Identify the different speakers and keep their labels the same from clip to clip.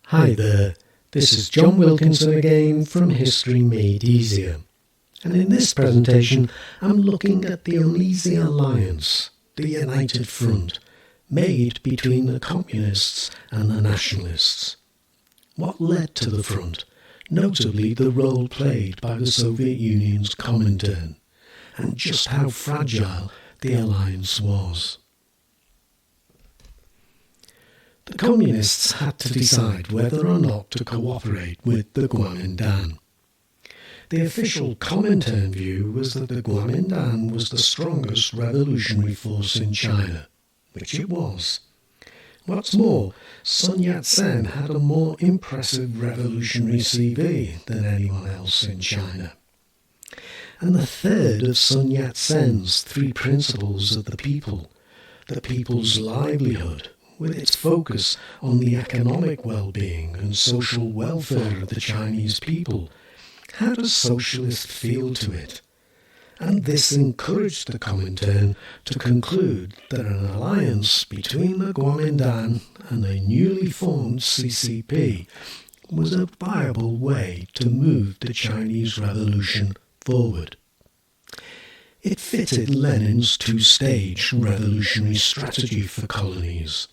Speaker 1: Hi there, this is John Wilkinson again from History Made Easier, and in this presentation I'm looking at the uneasy alliance, the united front, made between the communists and the nationalists. What led to the front, notably the role played by the Soviet Union's Comintern, and just how fragile the alliance was. The communists had to decide whether or not to cooperate with the Comintern. The official Comintern view was that the Comintern was the strongest revolutionary force in China, which it was. What's more, Sun Yat-sen had a more impressive revolutionary CV than anyone else in China. And the third of Sun Yat-sen's three principles of the people's livelihood, with its focus on the economic well-being and social welfare of the Chinese people, had a socialist feel to it. And this encouraged the Comintern to conclude that an alliance between the Comintern and the newly formed CCP was a viable way to move the Chinese Revolution forward. It fitted Lenin's two-stage revolutionary strategy for colonies,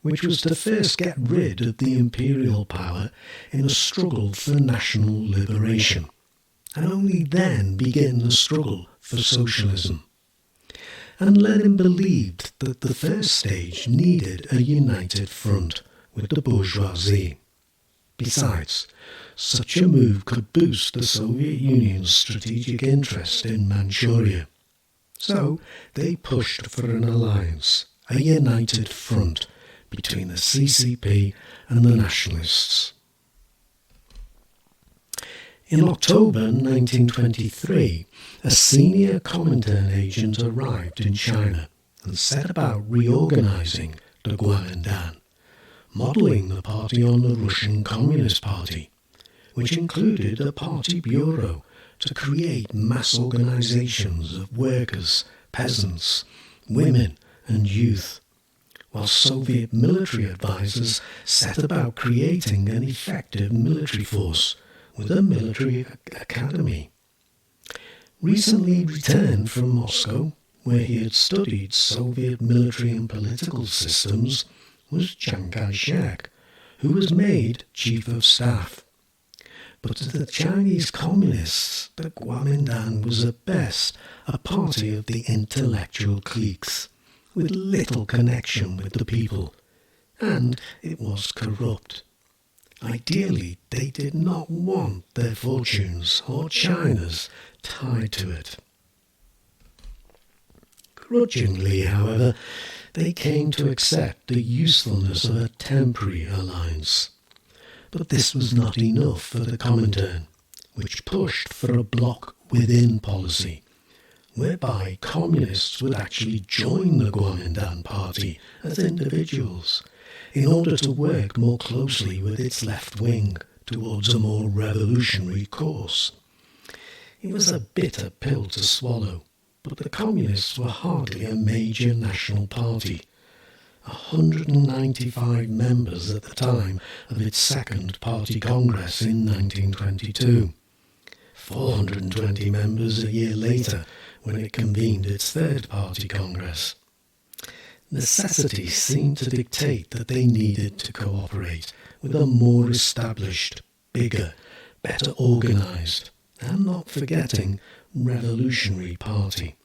Speaker 1: which was to first get rid of the imperial power in a struggle for national liberation, and only then begin the struggle for socialism. And Lenin believed that the first stage needed a united front with the bourgeoisie. Besides, such a move could boost the Soviet Union's strategic interest in Manchuria. So they pushed for an alliance, a united front, between the CCP and the nationalists. In October 1923, a senior Comintern agent arrived in China and set about reorganizing the Comintern, modeling the party on the Russian Communist Party, which included a party bureau to create mass organizations of workers, peasants, women and youth, while Soviet military advisors set about creating an effective military force with a military academy. Recently returned from Moscow, where he had studied Soviet military and political systems, was Chiang Kai-shek, who was made Chief of Staff. But to the Chinese communists, the Comintern was at best a party of the intellectual cliques, with little connection with the people, and it was corrupt. Ideally, they did not want their fortunes or China's tied to it. Grudgingly, however, they came to accept the usefulness of a temporary alliance. But this was not enough for the Comintern, which pushed for a bloc-within policy, whereby communists would actually join the Comintern party as individuals in order to work more closely with its left wing towards a more revolutionary course. It was a bitter pill to swallow, but the communists were hardly a major national party. 195 members at the time of its second party congress in 1922. 420 members a year later when it convened its third party congress. Necessity seemed to dictate that they needed to cooperate with a more established, bigger, better organised, and not forgetting, revolutionary party.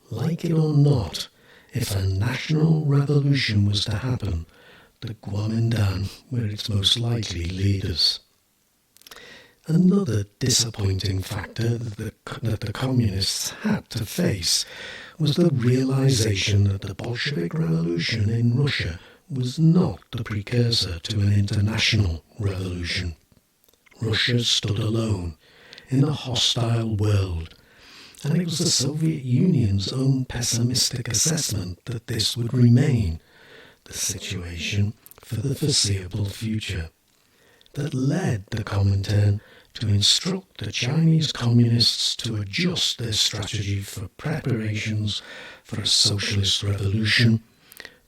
Speaker 1: Like it or not, if a national revolution was to happen, the Comintern were its most likely leaders. Another disappointing factor that the communists had to face was the realization that the Bolshevik Revolution in Russia was not the precursor to an international revolution. Russia stood alone in a hostile world, and it was the Soviet Union's own pessimistic assessment that this would remain the situation for the foreseeable future that led the Comintern to instruct the Chinese communists to adjust their strategy for preparations for a socialist revolution,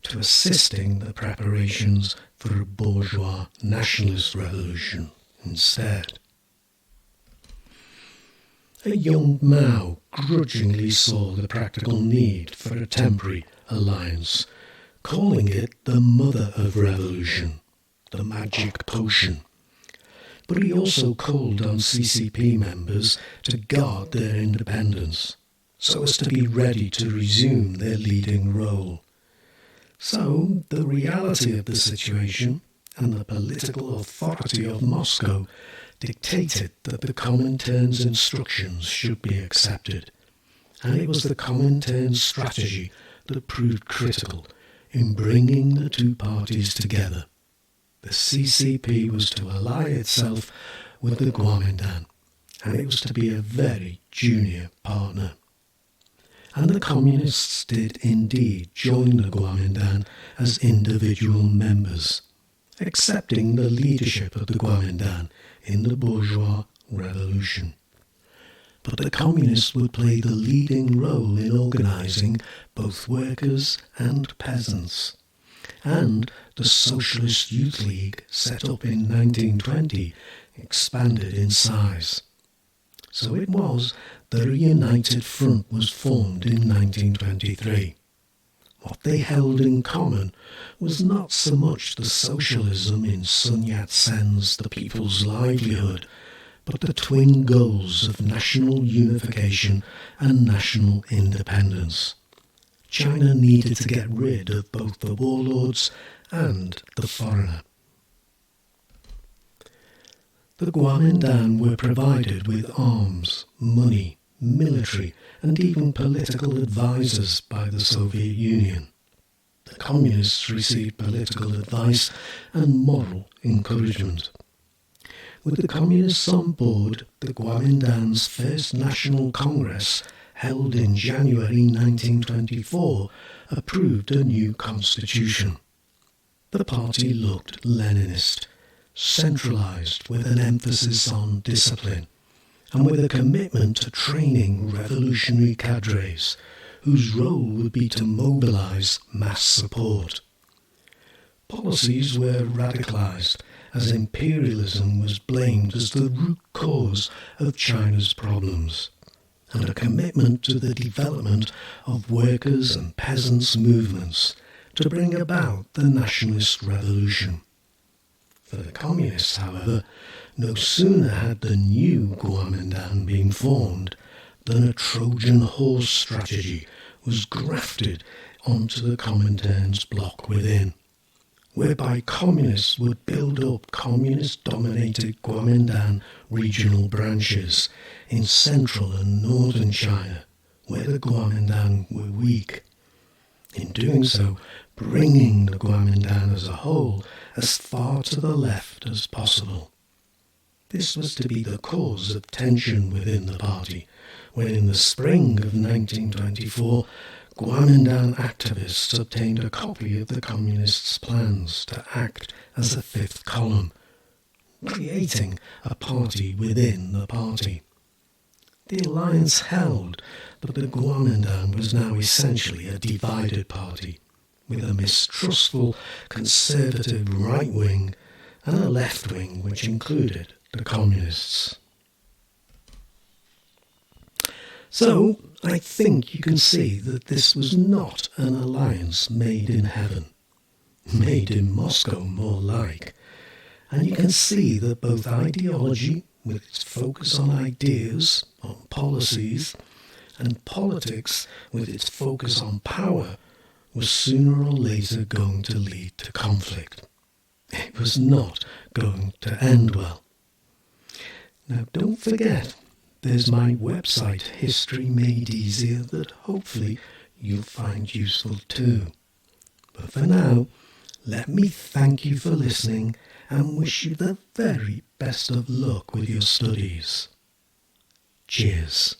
Speaker 1: to assisting the preparations for a bourgeois nationalist revolution instead. A young Mao grudgingly saw the practical need for a temporary alliance, calling it the mother of revolution, the magic potion. But he also called on CCP members to guard their independence, so as to be ready to resume their leading role. So the reality of the situation and the political authority of Moscow dictated that the Comintern's instructions should be accepted, and it was the Comintern's strategy that proved critical in bringing the two parties together. The CCP was to ally itself with the Comintern, and it was to be a very junior partner. And the Communists did indeed join the Comintern as individual members, accepting the leadership of the Comintern in the bourgeois revolution. But the Communists would play the leading role in organising both workers and peasants. And the Socialist Youth League, set up in 1920, expanded in size. So it was that a united front was formed in 1923. What they held in common was not so much the socialism in Sun Yat-sen's The People's Livelihood, but the twin goals of national unification and national independence. China needed to get rid of both the warlords and the foreigner. The Comintern were provided with arms, money, military, and even political advisors by the Soviet Union. The Communists received political advice and moral encouragement. With the Communists on board, the Comintern's first National Congress, held in January 1924, approved a new constitution. The party looked Leninist, centralised with an emphasis on discipline, and with a commitment to training revolutionary cadres, whose role would be to mobilise mass support. Policies were radicalised, as imperialism was blamed as the root cause of China's problems, and a commitment to the development of workers' and peasants' movements to bring about the nationalist revolution. For the Communists, however, no sooner had the new Comintern been formed than a Trojan horse strategy was grafted onto the Comintern's bloc within, whereby Communists would build up Communist-dominated Comintern regional branches in central and northern China, where the Comintern were weak. In doing so, bringing the Comintern as a whole as far to the left as possible. This was to be the cause of tension within the party, when in the spring of 1924, Comintern activists obtained a copy of the Communists' plans to act as a fifth column, creating a party within the party. The alliance held, but the Comintern was now essentially a divided party, with a mistrustful conservative right wing and a left wing which included the Communists. So, I think you can see that this was not an alliance made in heaven, made in Moscow more like, and you can see that both ideology, with its focus on ideas, on policies, and politics, with its focus on power, was sooner or later going to lead to conflict. It was not going to end well. Now, don't forget, there's my website, History Made Easier, that hopefully you'll find useful too. But for now, let me thank you for listening and wish you the very best of luck with your studies. Cheers.